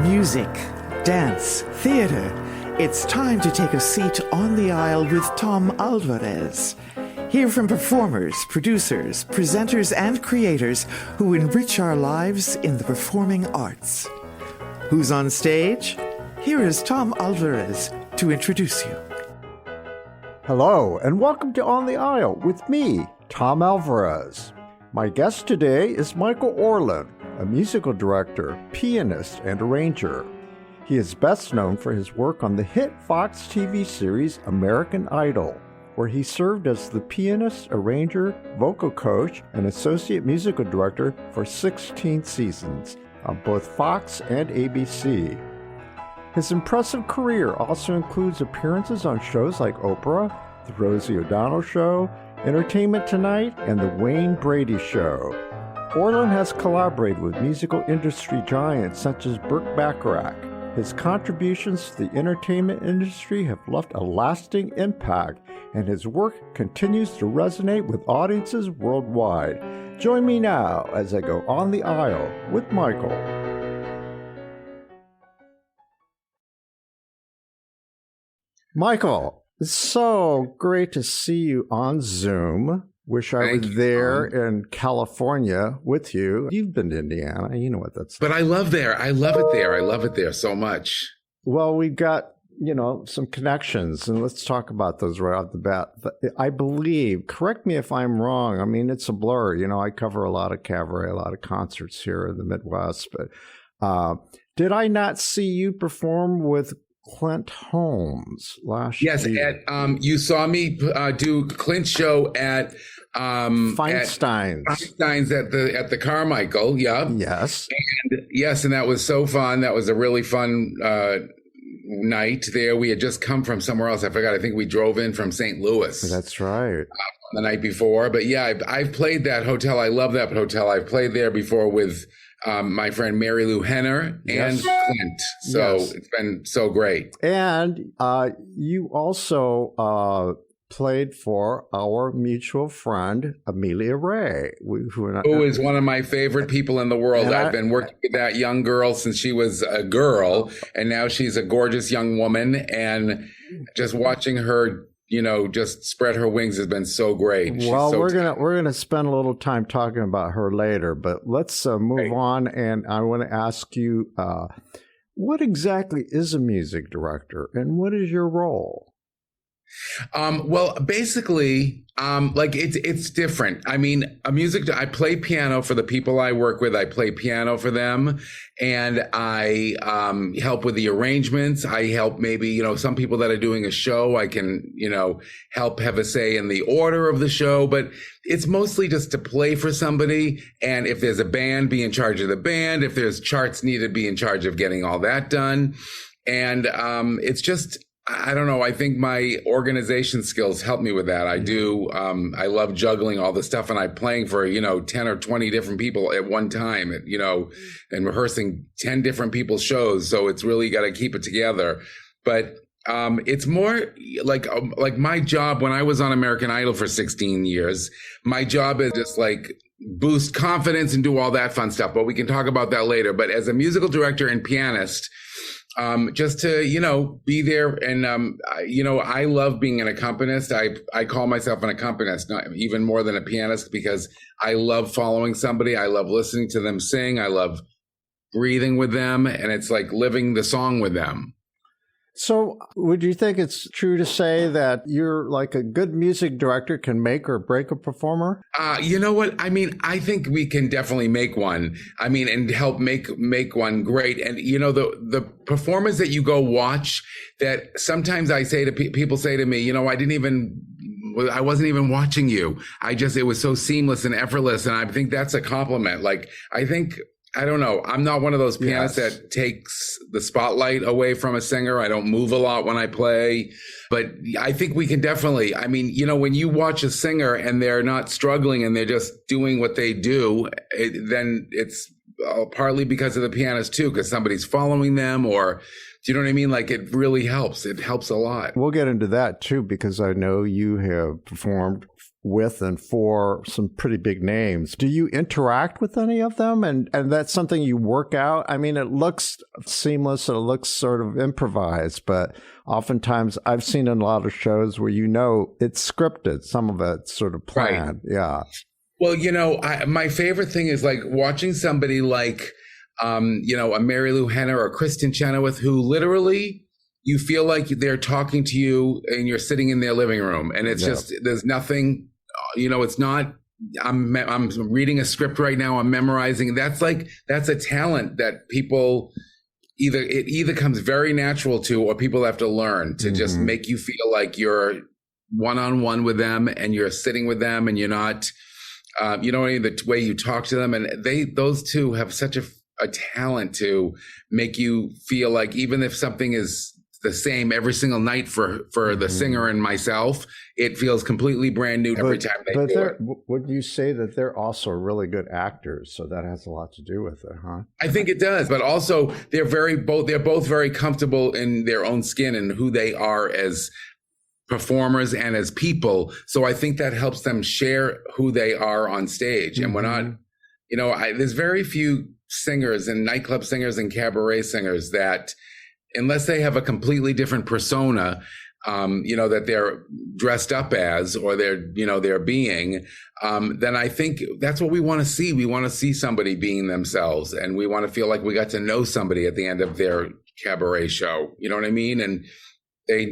music, dance, theater. It's time to take a seat on the aisle with Tom Alvarez. Hear from performers, producers, presenters, and creators who enrich our lives in the performing arts. Who's on stage? Here is Tom Alvarez to introduce you. Hello, and welcome to On the Aisle with me, Tom Alvarez. My guest today is Michael Orland, a musical director, pianist, and arranger. He is best known for his work on the hit Fox TV series American Idol, where he served as the pianist, arranger, vocal coach, and associate musical director for 16 seasons on both Fox and ABC. His impressive career also includes appearances on shows like Oprah, The Rosie O'Donnel Show, Entertainment Tonight, and The Wayne Brady Show. Orland has collaborated with musical industry giants such as Burt Bacharach. His contributions to the entertainment industry have left a lasting impact, and his work continues to resonate with audiences worldwide. Join me now as I go on the aisle with Michael. Michael, it's so great to see you on Zoom. Wish I was there in California with you. You've been to Indiana. You know what that's like. But I love there. I love it there. I love it there so much. Well, we've got, some connections, and let's talk about those right off the bat. I believe, correct me if I'm wrong, I mean, it's a blur. I cover a lot of cabaret, a lot of concerts here in the Midwest, but did I not see you perform with Clint Holmes last year? Yes, you saw me do Clint's show at Feinstein's at the Carmichael. Yeah. Yes. And that was so fun. That was a really fun night there. We had just come from somewhere else. I forgot. I think we drove in from St. Louis. That's right. The night before. But yeah, I've played that hotel. I love that hotel. I've played there before with my friend Mary Lou Henner and Clint. So It's been so great. And you also played for our mutual friend, Amelia Ray. Who is one of my favorite people in the world. I've been working with that young girl since she was a girl, and now she's a gorgeous young woman. And just watching her just spread her wings has been so great. We're gonna spend a little time talking about her later, but let's move on. And I want to ask you, what exactly is a music director, and what is your role? Well, basically, it's different. I mean, I play piano for the people I work with. I play piano for them, and I help with the arrangements. I help maybe, some people that are doing a show, I can, help have a say in the order of the show, but it's mostly just to play for somebody. And if there's a band, be in charge of the band. If there's charts needed, be in charge of getting all that done. And it's just, I don't know. I think my organization skills help me with that. I do. I love juggling all the stuff, and I'm playing for, 10 or 20 different people at one time, and rehearsing 10 different people's shows. So it's really got to keep it together. But it's more like my job when I was on American Idol for 16 years, my job is just boost confidence and do all that fun stuff. But we can talk about that later. But as a musical director and pianist, just to, be there. And, I love being an accompanist. I call myself an accompanist, not even more than a pianist, because I love following somebody. I love listening to them sing. I love breathing with them. And it's like living the song with them. So would you think it's true to say that you're like a good music director can make or break a performer? You know what? I mean, I think we can definitely make one. I mean, and help make one great. And, the performance that you go watch, that sometimes I say to people say to me, I wasn't even watching you. It was so seamless and effortless. And I think that's a compliment. I don't know. I'm not one of those pianists that takes the spotlight away from a singer. I don't move a lot when I play, but I think we can definitely, when you watch a singer and they're not struggling and they're just doing what they do, then it's partly because of the pianist too, because somebody's following them, or do you know what I mean? It really helps. It helps a lot. We'll get into that too, because I know you have performed with and for some pretty big names. Do you interact with any of them? And that's something you work out? I mean, it looks seamless and it looks sort of improvised, but oftentimes I've seen in a lot of shows where it's scripted. Some of it's sort of planned. Right. Yeah. Well, my favorite thing is like watching somebody like, a Mary Lou Henner or Kristen Chenoweth, who literally you feel like they're talking to you and you're sitting in their living room, and it's just, there's nothing, it's not, I'm reading a script right now, I'm memorizing. That's a talent that people either comes very natural to, or people have to learn to just make you feel like you're one-on-one with them and you're sitting with them and you're not, the way you talk to them. And those two have such a talent to make you feel like even if something is the same every single night for the singer and myself, it feels completely brand new every time they do it. Would you say that they're also really good actors? So that has a lot to do with it, huh? I think it does, but also they're both very comfortable in their own skin and who they are as performers and as people. So I think that helps them share who they are on stage. And we're not, there's very few singers and nightclub singers and cabaret singers that, unless they have a completely different persona, that they're dressed up as, or they're being, then I think that's what we want to see. We want to see somebody being themselves, and we want to feel like we got to know somebody at the end of their cabaret show. You know what I mean? And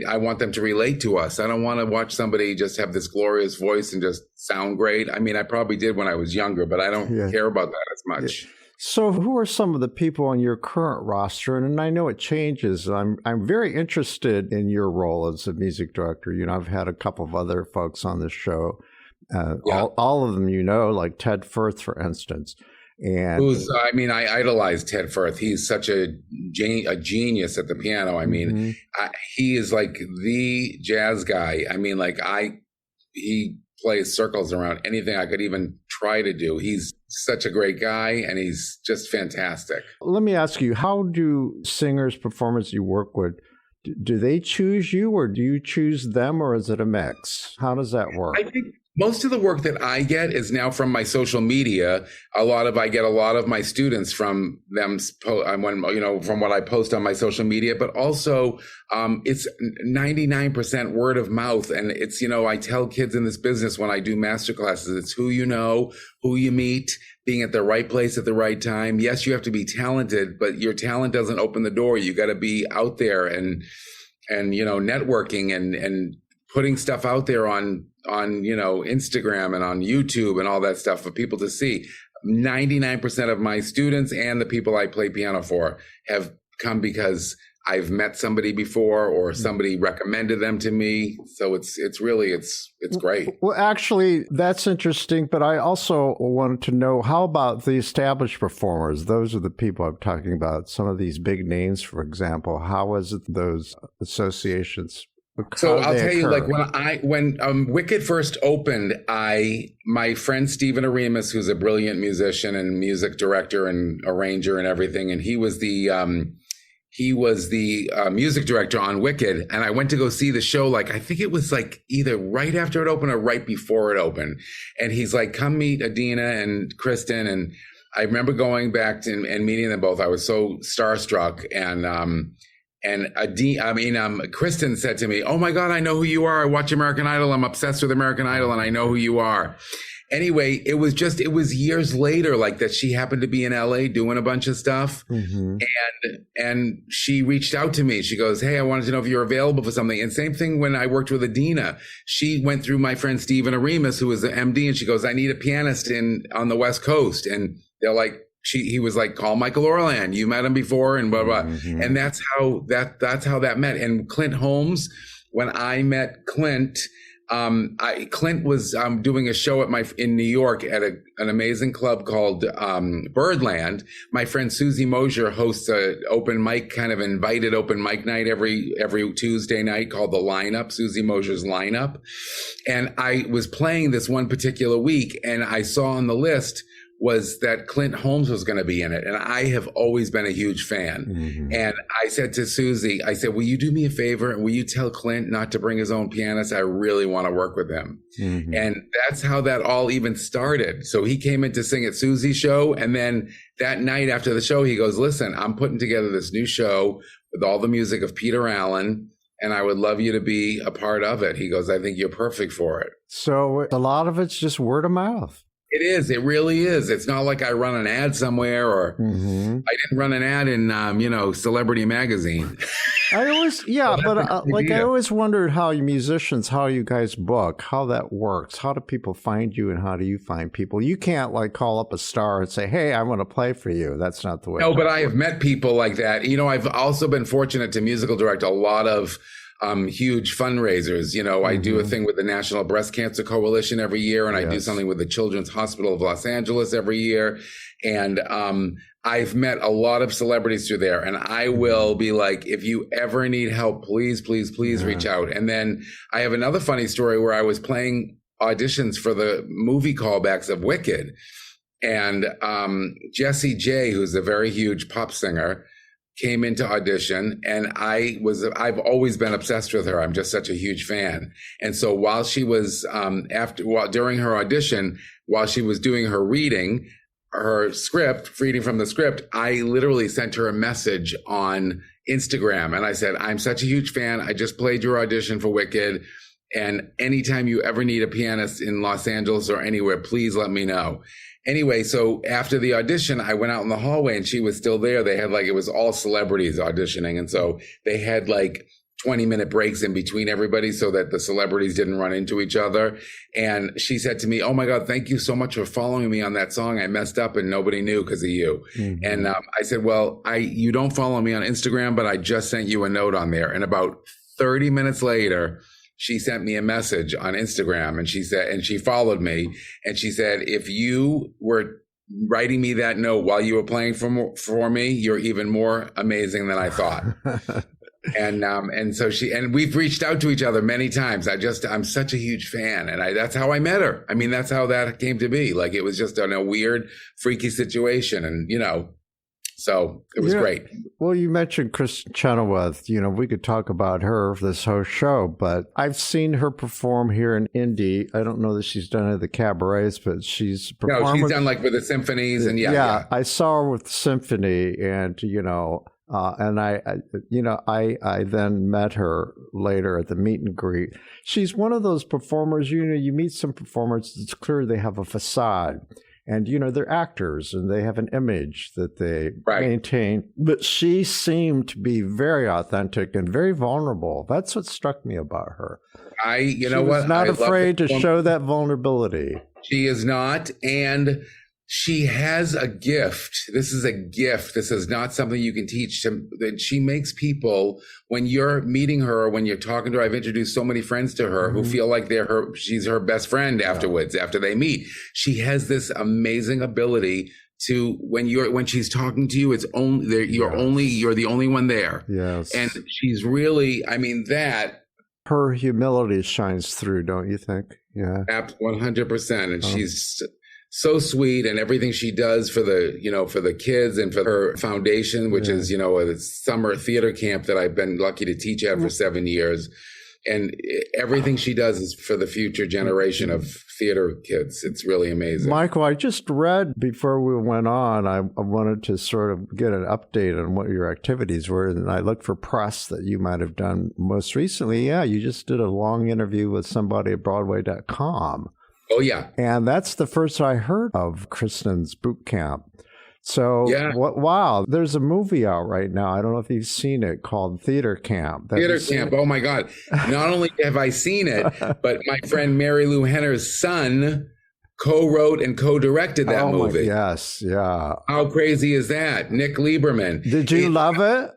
I want them to relate to us. I don't want to watch somebody just have this glorious voice and just sound great. I mean, I probably did when I was younger, but I don't care about that as much. Yeah. So who are some of the people on your current roster? And I know it changes. I'm very interested in your role as a music director. I've had a couple of other folks on this show. All of them, like Ted Firth, for instance. And I idolize Ted Firth. He's such a genius at the piano. I mean, he is like the jazz guy. I mean, he plays circles around anything I could even try to do. He's such a great guy, and he's just fantastic. Let me ask you, how do singers, performers you work with, do they choose you, or do you choose them, or is it a mix? How does that work? I think most of the work that I get is now from my social media. I get a lot of my students from them, from what I post on my social media, but also it's 99% word of mouth. And it's, I tell kids in this business when I do master classes, it's who you know, who you meet, being at the right place at the right time. Yes, you have to be talented, but your talent doesn't open the door. You got to be out there and networking and putting stuff out there on Instagram and on YouTube and all that stuff for people to see. 99% of my students and the people I play piano for have come because I've met somebody before or somebody recommended them to me. So it's great. Well, actually, that's interesting. But I also wanted to know, how about the established performers? Those are the people I'm talking about. Some of these big names, for example. How is it those associations? So I'll tell you, like when Wicked first opened, my friend Stephen Aremus, who's a brilliant musician and music director and arranger and everything, and he was the music director on Wicked, and I went to go see the show. I think it was either right after it opened or right before it opened, and he's like, "Come meet Adina and Kristen," and I remember going back and meeting them both. I was so starstruck, and Kristen said to me, "Oh my God, I know who you are. I watch American Idol. I'm obsessed with American Idol, and I know who you are." Anyway, it was years later that she happened to be in LA doing a bunch of stuff. Mm-hmm. And she reached out to me. She goes, "Hey, I wanted to know if you're available for something." And same thing when I worked with Adina. She went through my friend Stephen Aremus, who was the MD, and she goes, "I need a pianist on the West Coast." And they're like, he was like, "Call Michael Orland. You met him before," and blah, blah. Mm-hmm. And that's how that met. And Clint Holmes, when I met Clint, Clint was doing a show in New York at an amazing club called Birdland. My friend Susie Mosier hosts a open mic, kind of invited open mic night every Tuesday night called The Lineup, Susie Mosier's Lineup. And I was playing this one particular week, and I saw on the list was that Clint Holmes was going to be in it. And I have always been a huge fan. And I said to Susie, I said, will you do me a favor? And will you tell Clint not to bring his own pianist? I really want to work with him. And that's how that all even started. So he came in to sing at Susie's show. And then that night after the show, he goes, listen, I'm putting together this new show with all the music of Peter Allen, and I would love you to be a part of it. He goes, I think you're perfect for it. So a lot of it's just word of mouth. It is. It really is. It's not like I run an ad somewhere, or I didn't run an ad in, Celebrity Magazine. I always, I always wondered how you musicians, how you guys book, how that works. How do people find you, and how do you find people? You can't call up a star and say, hey, I want to play for you. That's not the way. No, but I have met people like that. I've also been fortunate to musical direct a lot of huge fundraisers. I do a thing with the National Breast Cancer Coalition every year, and I do something with the Children's Hospital of Los Angeles every year. And I've met a lot of celebrities through there, and I will be like, if you ever need help, please, please, please reach out. And then I have another funny story where I was playing auditions for the movie callbacks of Wicked, and Jessie J, who's a very huge pop singer, came into audition, and I've always been obsessed with her. I'm just such a huge fan. And so while she was, during her audition, while she was doing her reading from the script, I literally sent her a message on Instagram. And I said, I'm such a huge fan. I just played your audition for Wicked. And anytime you ever need a pianist in Los Angeles or anywhere, please let me know. Anyway, so after the audition, I went out in the hallway and she was still there. They had it was all celebrities auditioning. And so they had 20-minute breaks in between everybody so that the celebrities didn't run into each other. And she said to me, oh my God, thank you so much for following me on that song. I messed up and nobody knew because of you. And I said, well, you don't follow me on Instagram, but I just sent you a note on there. And about 30 minutes later, she sent me a message on Instagram, and she followed me, and she said, if you were writing me that note while you were playing for me, you're even more amazing than I thought. And so we've reached out to each other many times. I'm such a huge fan, and that's how I met her. I mean, that's how that came to be. It was just a weird, freaky situation, and so it was great. Well, you mentioned Kristin Chenoweth. We could talk about her for this whole show, but I've seen her perform here in Indy. I don't know that she's done it at the cabarets, but she's performed. No, she's done with the symphonies, and yeah. I saw her with the symphony, and and I then met her later at the meet and greet. She's one of those performers. You meet some performers. It's clear they have a facade. And, they're actors and they have an image that they maintain. But she seemed to be very authentic and very vulnerable. That's what struck me about her. She was not afraid to show that vulnerability. She is not. And she has a gift. This is a gift. This is not something you can teach. That she makes people, when you're meeting her, when you're talking to her, I've introduced so many friends to her who feel like she's her best friend afterwards, after they meet. She has this amazing ability to, when she's talking to you, it's only, you're the only one there. Yes. And she's really, her humility shines through, don't you think? Yeah. 100%. And she's so sweet, and everything she does for the kids and for her foundation, which is, a summer theater camp that I've been lucky to teach at for 7 years. And everything she does is for the future generation of theater kids. It's really amazing. Michael, I just read before we went on, I wanted to sort of get an update on what your activities were. And I looked for press that you might have done most recently. Yeah, you just did a long interview with somebody at Broadway.com. Oh, yeah. And that's the first I heard of Kristin's boot camp. So, wow, there's a movie out right now. I don't know if you've seen it, called Theater Camp. Theater Camp. Oh, my God. Not only have I seen it, but my friend Mary Lou Henner's son co-wrote and co-directed that movie. Yes, yeah. How crazy is that? Nick Lieberman. Did you love it?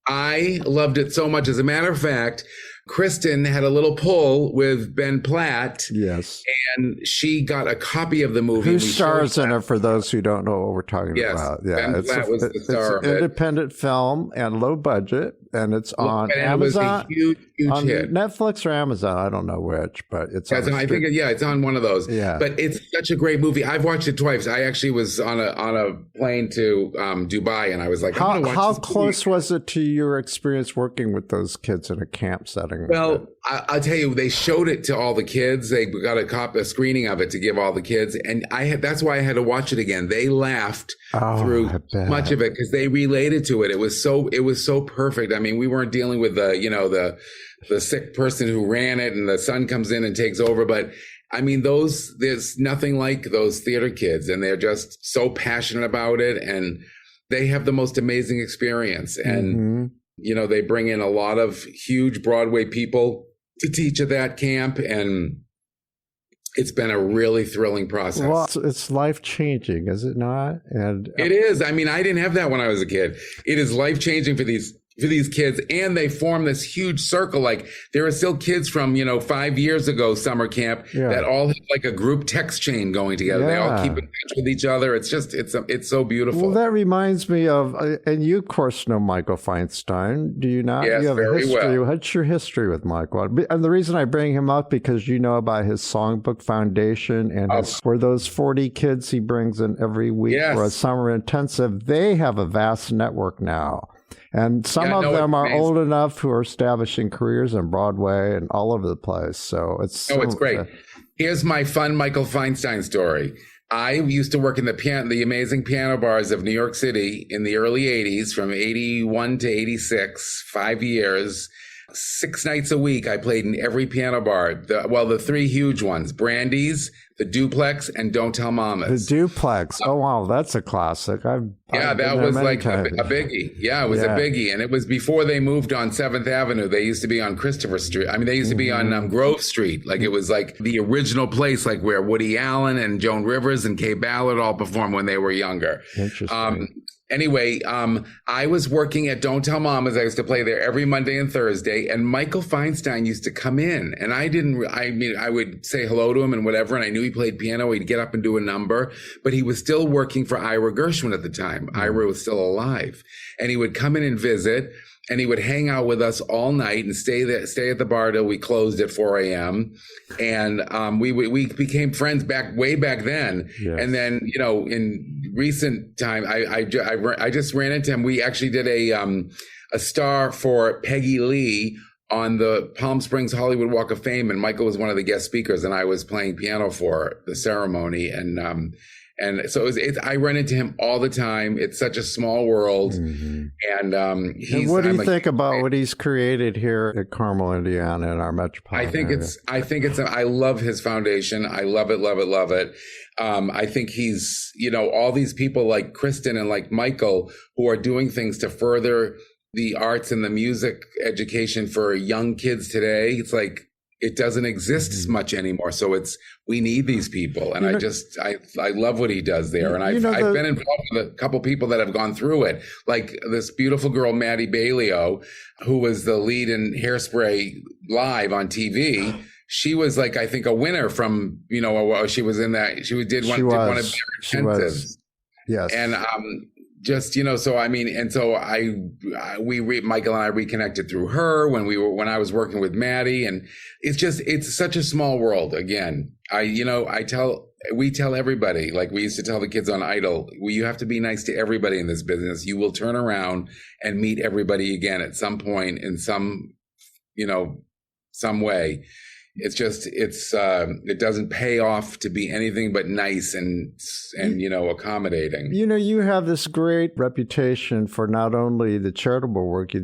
I loved it so much. As a matter of fact, Kristin had a little pull with Ben Platt. Yes. And she got a copy of the movie. Who stars in it, for those who don't know what we're talking about? Yeah, Ben Platt was the star of it. It's an independent film and low budget. and it's on and Amazon. It was a huge on hit. Netflix or Amazon, I don't know which, but it's on I think it's on one of those. Yeah. But it's such a great movie. I've watched it twice. I actually was on a plane to Dubai, and I was like, how close was it to your experience working with those kids in a camp setting? Well, I'll tell you, they showed it to all the kids. They got a screening of it to give all the kids, and that's why I had to watch it again. They laughed through much of it because they related to it. It was so perfect. I mean, we weren't dealing with the sick person who ran it, and the son comes in and takes over. But I mean, there's nothing like those theater kids, and they're just so passionate about it, and they have the most amazing experience. And they bring in a lot of huge Broadway people to teach at that camp, and it's been a really thrilling process. Well, it's life-changing, is it not? And it is. I mean, I didn't have that when I was a kid. It is life-changing for these kids, and they form this huge circle. Like, there are still kids from 5 years ago summer camp that all have like a group text chain going together. They all keep in touch with each other. It's just it's so beautiful. Well, that reminds me of, and you of course know Michael Feinstein, do you not? Yes, you have very a history. well. What's your history with Michael? And the reason I bring him up because you know about his Songbook Foundation and for those 40 kids he brings in every week for a summer intensive. They have a vast network now. And some of them are old enough who are establishing careers in Broadway and all over the place. So it's great. Here's my fun Michael Feinstein story. I used to work in the amazing piano bars of New York City in the early 80s, from 81 to 86, 5 years. 6 nights a week, I played in every piano bar. The 3 huge ones, Brandy's, the Duplex, and Don't Tell Mama's. The Duplex. Oh, wow. That's a classic. That was like a biggie. Yeah, it was a biggie. And it was before they moved on 7th Avenue. They used to be on Christopher Street. I mean, they used to be on Grove Street. Like, it was like the original place, like where Woody Allen and Joan Rivers and Kay Ballard all performed when they were younger. Interesting. Anyway, I was working at Don't Tell Mamas. I used to play there every Monday and Thursday, and Michael Feinstein used to come in, and I would say hello to him and whatever, and I knew he played piano. He'd get up and do a number, but he was still working for Ira Gershwin at the time. Ira was still alive, and he would come in and visit, and he would hang out with us all night and stay at the bar till we closed at 4 a.m. And we became friends way back then. Yes. And then, in recent time, I just ran into him. We actually did a star for Peggy Lee on the Palm Springs Hollywood Walk of Fame, and Michael was one of the guest speakers, and I was playing piano for the ceremony. And so I run into him all the time. It's such a small world. And what do you think about what he's created here at Carmel, Indiana, in our metropolitan area? I love his foundation. I love it, love it, love it. I think he's, all these people like Kristen and like Michael who are doing things to further the arts and the music education for young kids today. It's like, it doesn't exist as much anymore. So we need these people. And I love what he does there. And I've been involved with a couple people that have gone through it. Like this beautiful girl, Maddie Bailio, who was the lead in Hairspray live on TV. She was like, I think, a winner from, she was in that. She did one of their intensives. Yes. And, so I mean, and so Michael and I reconnected through her when I was working with Maddie, and it's such a small world. Again, we tell everybody, like we used to tell the kids on Idol, you have to be nice to everybody in this business. You will turn around and meet everybody again at some point in some way. It's just, it doesn't pay off to be anything but nice and accommodating. You have this great reputation for not only the charitable work you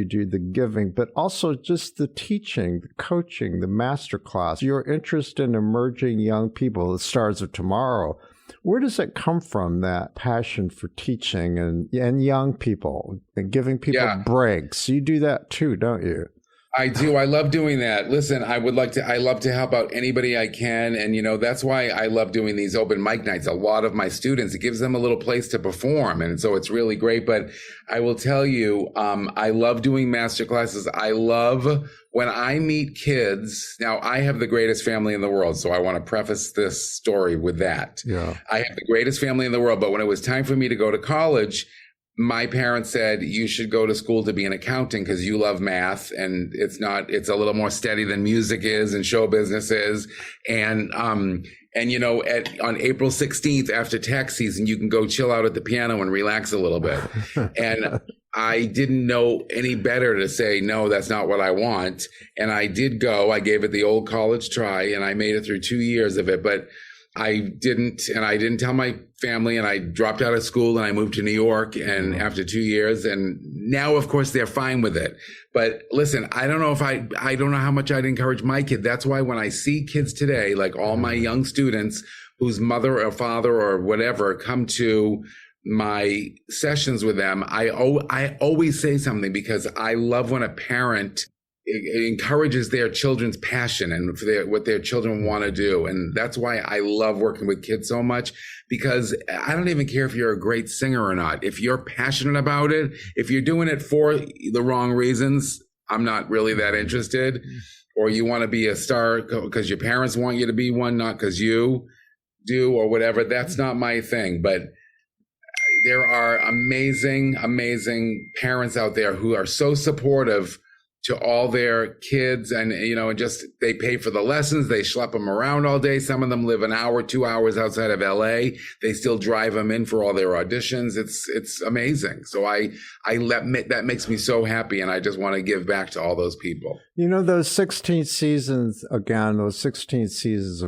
do, the giving, but also just the teaching, the coaching, the master class, your interest in emerging young people, the stars of tomorrow. Where does it come from, that passion for teaching and young people and giving people breaks? You do that too, don't you? I do. I love doing that. Listen, I love to help out anybody I can. And, that's why I love doing these open mic nights. A lot of my students, it gives them a little place to perform. And so it's really great. But I will tell you, I love doing master classes. I love when I meet kids. Now, I have the greatest family in the world. So I want to preface this story with that. Yeah. I have the greatest family in the world. But when it was time for me to go to college, my parents said, you should go to school to be an accountant because you love math, and it's a little more steady than music is and show business is. And on April 16th after tax season, you can go chill out at the piano and relax a little bit. And I didn't know any better to say, no, that's not what I want. And I did go. I gave it the old college try, and I made it through 2 years of it. But I didn't tell my family, and I dropped out of school and I moved to New York, and after 2 years, and now of course they're fine with it. But listen, I don't know how much I'd encourage my kid. That's why when I see kids today, like all my young students whose mother or father or whatever come to my sessions with them, I always say something, because I love when a parent encourages their children's passion and what their children want to do. And that's why I love working with kids so much, because I don't even care if you're a great singer or not. If you're passionate about it, if you're doing it for the wrong reasons, I'm not really that interested. Or you want to be a star because your parents want you to be one, not because you do or whatever. That's not my thing. But there are amazing, amazing parents out there who are so supportive to all their kids, and and just they pay for the lessons, they schlep them around all day. Some of them live an hour, 2 hours outside of LA. They still drive them in for all their auditions. It's amazing. So that makes me so happy, and I just want to give back to all those people. Those 16 seasons of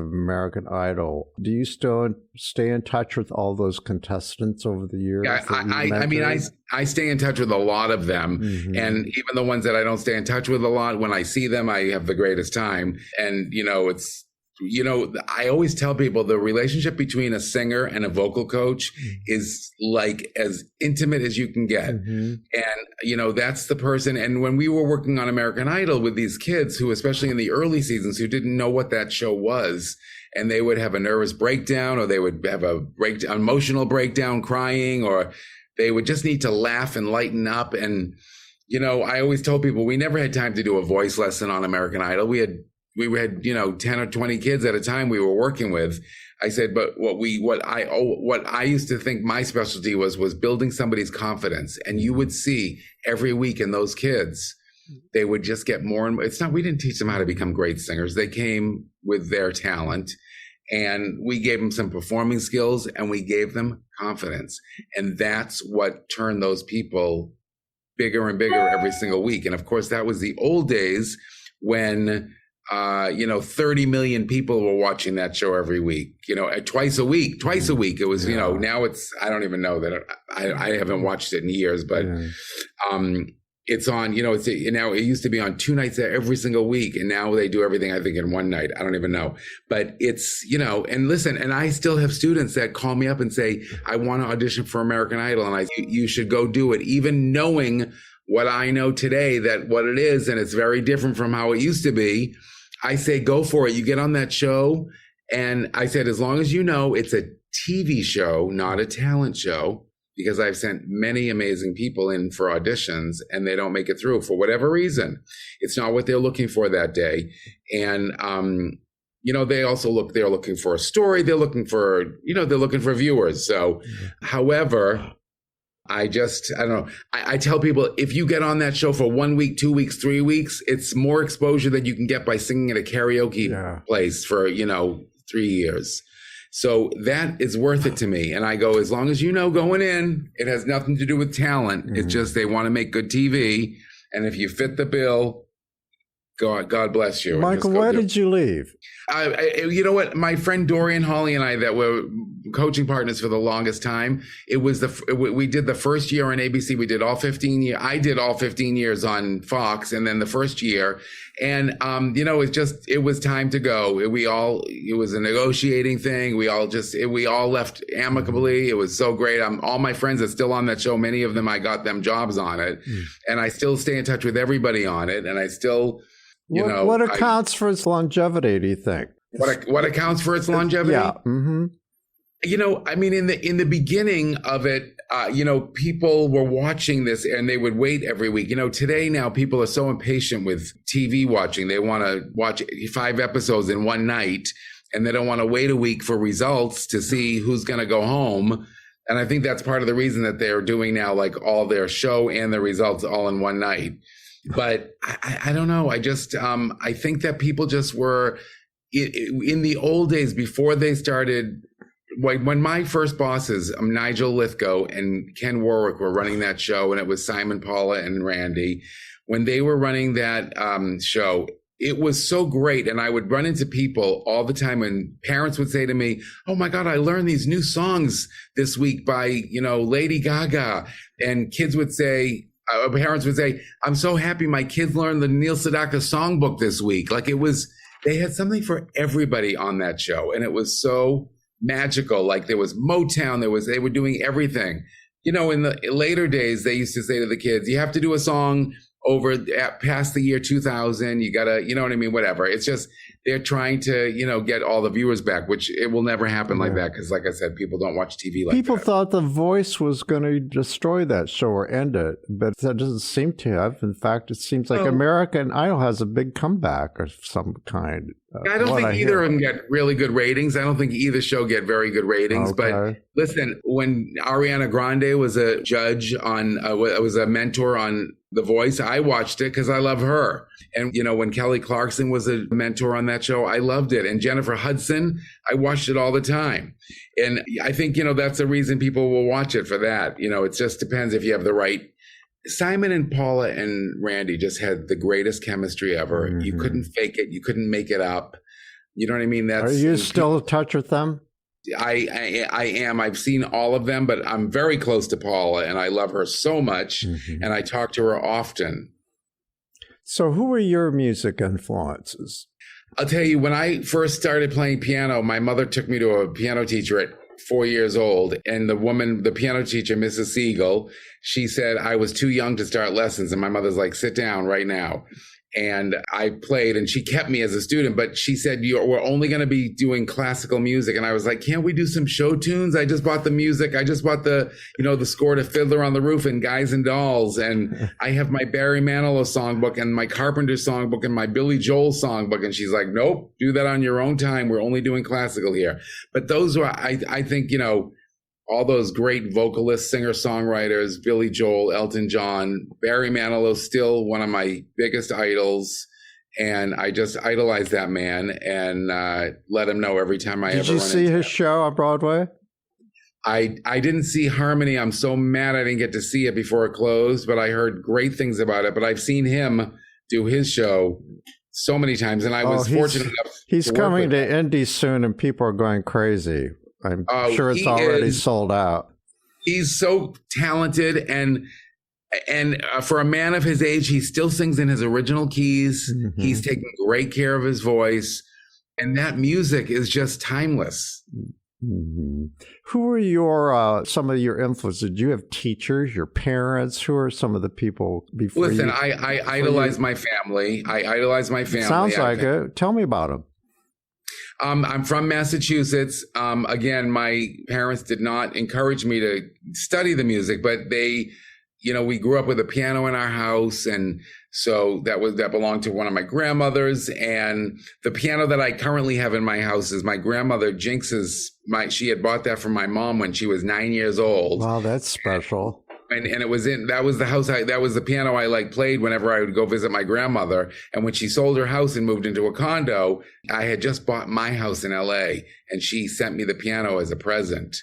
American Idol, do you still stay in touch with all those contestants over the years? Yeah, I stay in touch with a lot of them. Mm-hmm. And even the ones that I don't stay in touch with a lot, when I see them, I have the greatest time. And, I always tell people the relationship between a singer and a vocal coach is like as intimate as you can get. Mm-hmm. And, that's the person. And when we were working on American Idol with these kids who, especially in the early seasons, who didn't know what that show was, and they would have a nervous breakdown, or they would have an emotional breakdown crying, or they would just need to laugh and lighten up. And, I always told people we never had time to do a voice lesson on American Idol. We had 10 or 20 kids at a time we were working with. I said, but what I used to think my specialty was building somebody's confidence. And you would see every week in those kids, they would just get more and more. We didn't teach them how to become great singers. They came with their talent, and we gave them some performing skills, and we gave them confidence. And that's what turned those people bigger and bigger every single week. And of course, that was the old days when 30 million people were watching that show every week, twice a week. It was, now it's, I don't even know that I haven't watched it in years, but, it's on, now it used to be on 2 nights every single week. And now they do everything, I think, in 1 night. I don't even know. But it's, and listen, and I still have students that call me up and say, I want to audition for American Idol. And you should go do it, even knowing what I know today, that what it is. And it's very different from how it used to be. I say, go for it. You get on that show. And I said, as long as it's a TV show, not a talent show, because I've sent many amazing people in for auditions and they don't make it through for whatever reason. It's not what they're looking for that day. And, they also they're looking for a story. They're looking for viewers. So, however, I don't know. I tell people, if you get on that show for 1 week, 2 weeks, 3 weeks, it's more exposure than you can get by singing at a karaoke place for, 3 years. So that is worth it to me. And I go, as long as going in, it has nothing to do with talent. Mm-hmm. It's just they want to make good TV. And if you fit the bill, God bless you. Michael, where did you leave? You know what? My friend Dorian Hawley and I, that were coaching partners for the longest time, we did the first year on ABC. We did all 15 years. I did all 15 years on Fox, and then the first year. And, it was time to go. It was a negotiating thing. We all left amicably. It was so great. All my friends are still on that show. Many of them, I got them jobs on it, and I still stay in touch with everybody on it. And I still, what accounts for its longevity, do you think? What accounts for its longevity? Yeah. Mm-hmm. In the beginning of it, people were watching this and they would wait every week. Today now people are so impatient with TV watching. They want to watch 5 episodes in one night, and they don't want to wait a week for results to see who's going to go home. And I think that's part of the reason that they're doing now, like all their show and their results all in one night. But I don't know. I just, I think that people just were in the old days before they started. When my first bosses, Nigel Lithgow and Ken Warwick, were running that show, and it was Simon, Paula, and Randy, when they were running that show, it was so great. And I would run into people all the time, and parents would say to me, "Oh my God, I learned these new songs this week by, Lady Gaga." And kids would say, parents would say, "I'm so happy my kids learned the Neil Sedaka songbook this week." Like they had something for everybody on that show. And it was so magical. Like there was Motown, they were doing everything. In the later days, they used to say to the kids, "You have to do a song over past the year 2000. You gotta, you know what I mean? Whatever." It's just, they're trying to, get all the viewers back, which it will never happen like that. Cause like I said, people don't watch TV like people that. Thought The Voice was going to destroy that show or end it, but that doesn't seem to have. In fact, it seems like American Idol has a big comeback of some kind. I don't think either of them get really good ratings. I don't think either show get very good ratings. Okay. But listen, when Ariana Grande was a judge was a mentor on The Voice, I watched it because I love her. And, when Kelly Clarkson was a mentor on that show, I loved it. And Jennifer Hudson, I watched it all the time. And I think, that's the reason people will watch it for that. It just depends if you have the right. Simon and Paula and Randy just had the greatest chemistry ever. Mm-hmm. You couldn't fake it. You couldn't make it up. You know what I mean? Are you still in touch with them? I am. I've seen all of them, but I'm very close to Paula, and I love her so much, and I talk to her often. So who were your music influences? I'll tell you, when I first started playing piano, my mother took me to a piano teacher at 4 years old. And the piano teacher, Mrs. Siegel, she said I was too young to start lessons. And my mother's like, "Sit down right now." And I played, and she kept me as a student, but she said, "We're only going to be doing classical music." And I was like, "Can't we do some show tunes? I just bought the music. I just bought the score to Fiddler on the Roof and Guys and Dolls. And I have my Barry Manilow songbook and my Carpenter songbook and my Billy Joel songbook." And she's like, "Nope, do that on your own time. We're only doing classical here." But those were, I think, all those great vocalists, singer-songwriters, Billy Joel, Elton John, Barry Manilow, still one of my biggest idols. And I just idolized that man and let him know every time I ever run into him. Did you see his show on Broadway? I didn't see Harmony. I'm so mad I didn't get to see it before it closed, but I heard great things about it. But I've seen him do his show so many times, and I was fortunate enough. He's coming to Indy soon, and people are going crazy. I'm sure it's already sold out. He's so talented, and for a man of his age, he still sings in his original keys. Mm-hmm. He's taking great care of his voice, and that music is just timeless. Mm-hmm. Who were some of your influences? Did you have teachers, your parents? Who are some of the people before you? Listen, I idolize my family. I idolize my family. Sounds like it. Tell me about them. I'm from Massachusetts. Again, my parents did not encourage me to study the music, but they, we grew up with a piano in our house. And so that belonged to one of my grandmothers. And the piano that I currently have in my house is my grandmother Jinx's. She had bought that from my mom when she was 9 years old. Wow, that's special. And that was the house that was the piano I played whenever I would go visit my grandmother. And when she sold her house and moved into a condo, I had just bought my house in LA, and she sent me the piano as a present.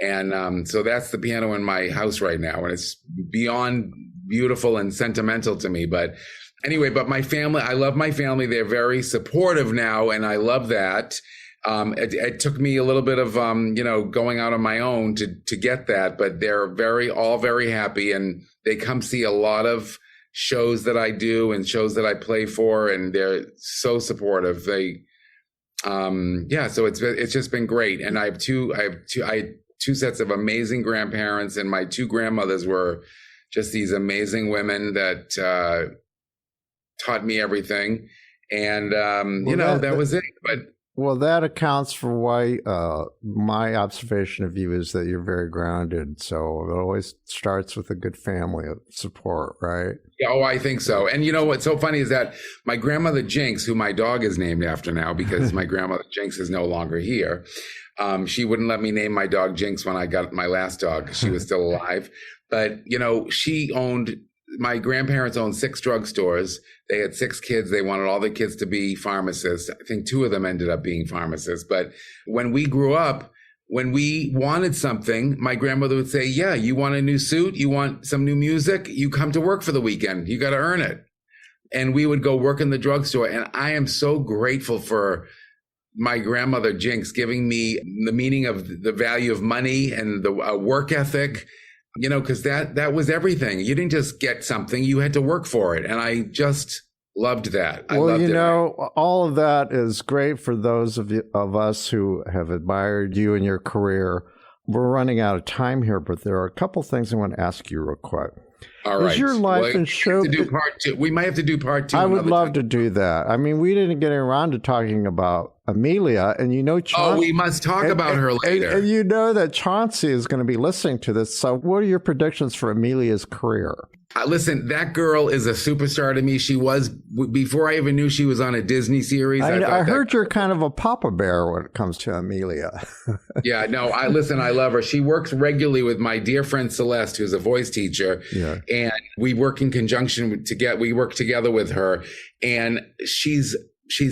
And so that's the piano in my house right now. And it's beyond beautiful and sentimental to me. But anyway, my family, I love my family. They're very supportive now, and I love that. It took me a little bit of, going out on my own to get that, but they're all very happy, and they come see a lot of shows that I do and shows that I play for, and they're so supportive. They, so it's just been great. And I had two sets of amazing grandparents, and my two grandmothers were just these amazing women that, taught me everything. And, that was it. But Well, that accounts for why my observation of you is that you're very grounded. So it always starts with a good family of support, right? Yeah, oh, I think so. And you know what's so funny is that my grandmother Jinx, who my dog is named after now because my grandmother Jinx is no longer here, she wouldn't let me name my dog Jinx when I got my last dog. She was still alive. But, you know, my grandparents owned 6 drugstores. They had 6 kids. They wanted all the kids to be pharmacists. I think 2 of them ended up being pharmacists. But when we grew up, when we wanted something, my grandmother would say, yeah, you want a new suit? You want some new music? You come to work for the weekend. You got to earn it. And we would go work in the drugstore. And I am so grateful for my grandmother Jinx giving me the meaning of the value of money and the work ethic. You know, because that was everything. You didn't just get something, you had to work for it. And I just loved that. Well, you know, all of that is great for those of us who have admired you and your career. We're running out of time here, but there are a couple things I want to ask you real quick. All right. Is your life and show? We might have to do part 2. I would love to do that. I mean, we didn't get around to talking about Amelia, and you know, Chauncey. Oh, we must talk about her later. And you know that Chauncey is going to be listening to this. So, what are your predictions for Amelia's career? Listen, that girl is a superstar to me. She was, before I even knew she was on a Disney series. I heard you're kind of a papa bear when it comes to Amelia. Yeah, no, I love her. She works regularly with my dear friend Celeste, who's a voice teacher. Yeah. And we work in conjunction we work together with her. And she's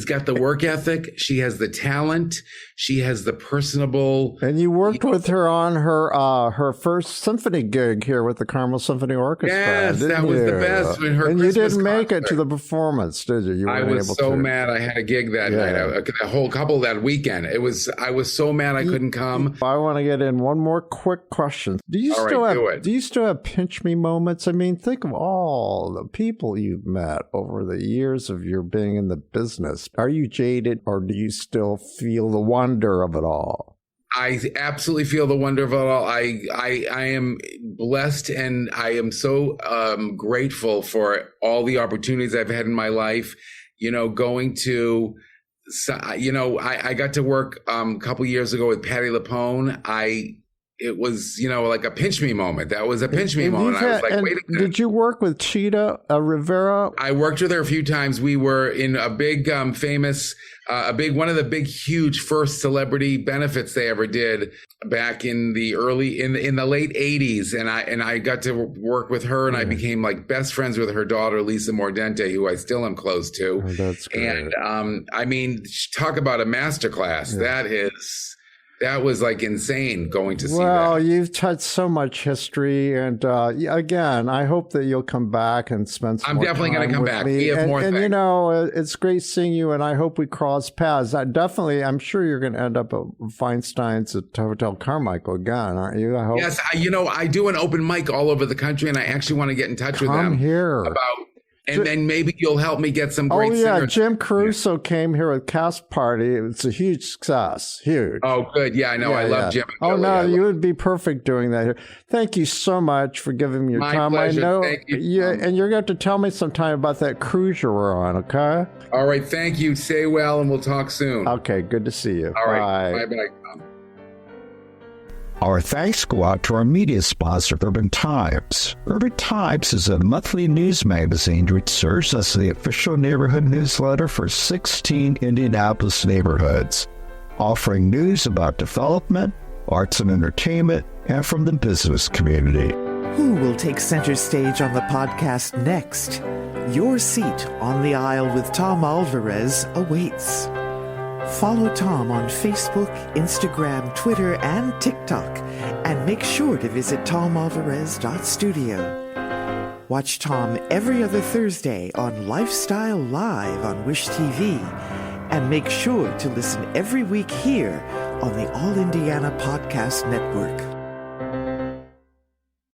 got the work ethic. She has the talent. She has the personable. And you worked with her on her first symphony gig here with the Carmel Symphony Orchestra. Yes, that was the best. And you didn't make it to the performance, did you? I was so mad. I had a gig that night, a whole couple that weekend. I was so mad I couldn't come. I want to get in one more quick question. Do you still have pinch me moments? I mean, think of all the people you've met over the years of your being in the business. Are you jaded, or do you still feel the wonder of it all? I absolutely feel the wonder of it all. I am blessed, and I am so grateful for all the opportunities I've had in my life. You know, going to, you know, I got to work a couple years ago with Patti LuPone. It was, you know, like a pinch me moment. That was a pinch me moment. I was like, wait a minute. Did you work with Cheetah Rivera? I worked with her a few times. We were in a big, famous, one of the big, huge first celebrity benefits they ever did back in the in the late 80s. And I got to work with her, and I became like best friends with her daughter, Lisa Mordente, who I still am close to. Oh, that's great. And, I mean, talk about a masterclass. Yeah. That was like insane going to see that. Well, you've touched so much history. And again, I hope that you'll come back and spend some I'm more definitely going to come back. Me. We have more things. And, you know, it's great seeing you, and I hope we cross paths. I'm sure you're going to end up at Feinstein's at Hotel Carmichael again, aren't you? I hope. Yes, I do an open mic all over the country, and I actually want to get in touch with them. Come here. And then maybe you'll help me get some great singers. Oh, yeah. Jim Caruso came here with Cast Party. It was a huge success. Huge. Oh, good. Yeah, I know. I love Jim. Oh, no, you would be perfect doing that here. Thank you so much for giving me your time. Pleasure. I know. Thank you. And you're going to tell me sometime about that cruise you were on, okay? All right. Thank you. Stay well, and we'll talk soon. Okay. Good to see you. All right. Bye-bye. Our thanks go out to our media sponsor, Urban Times. Urban Times is a monthly news magazine which serves as the official neighborhood newsletter for 16 Indianapolis neighborhoods, offering news about development, arts and entertainment, and from the business community. Who will take center stage on the podcast next? Your seat on the aisle with Tom Alvarez awaits. Follow Tom on Facebook, Instagram, Twitter, and TikTok, and make sure to visit tomalvarez.studio. Watch Tom every other Thursday on Lifestyle Live on Wish TV, and make sure to listen every week here on the All Indiana Podcast Network.